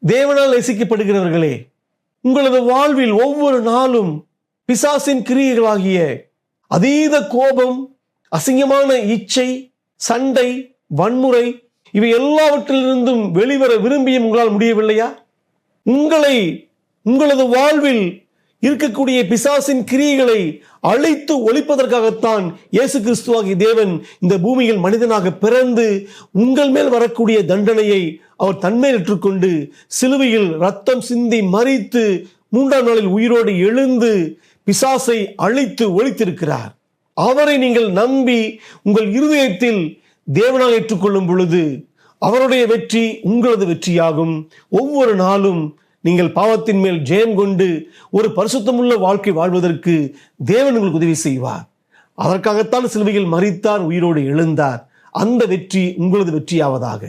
தேவனால் நேசிக்கப்படுகிறவர்களே, உங்களது வாழ்வில் ஒவ்வொரு நாளும் பிசாசின் கிரியைகளாகிய அதீத கோபம், அசிங்கமான இச்சை, சண்டை, வன்முறை இவை எல்லாவற்றிலிருந்தும் வெளிவர விரும்பியும் உங்களால் முடியவில்லையா? உங்களது வாழ்வில் இருக்கக்கூடிய பிசாசின் கிரியைகளை அழித்து ஒழிப்பதற்காகத்தான் இயேசு கிறிஸ்துவாகிய தேவன் இந்த பூமியில் மனிதனாக பிறந்து உங்கள் மேல் வரக்கூடிய தண்டனையை அவர் தன்மேல் ஏற்றுக்கொண்டு சிலுவையில் ரத்தம் சிந்தி மரித்து 3ஆம் நாளில் உயிரோடு எழுந்து பிசாசை அழித்து ஒழித்திருக்கிறார். அவரை நீங்கள் நம்பி உங்கள் இருதயத்தில் தேவனாக ஏற்றுக்கொள்ளும் பொழுது அவருடைய வெற்றி உங்களது வெற்றியாகும். ஒவ்வொரு நாளும் நீங்கள் பாவத்தின் மேல் ஜெயம் கொண்டு ஒரு பரிசுத்தமுள்ள வாழ்க்கை வாழ்வதற்கு தேவன் உங்களுக்கு உதவி செய்வார். அதற்காகத்தான் சிலுவையில் மரித்தார், உயிரோடு எழுந்தார். அந்த வெற்றி உங்களது வெற்றியாவதாக.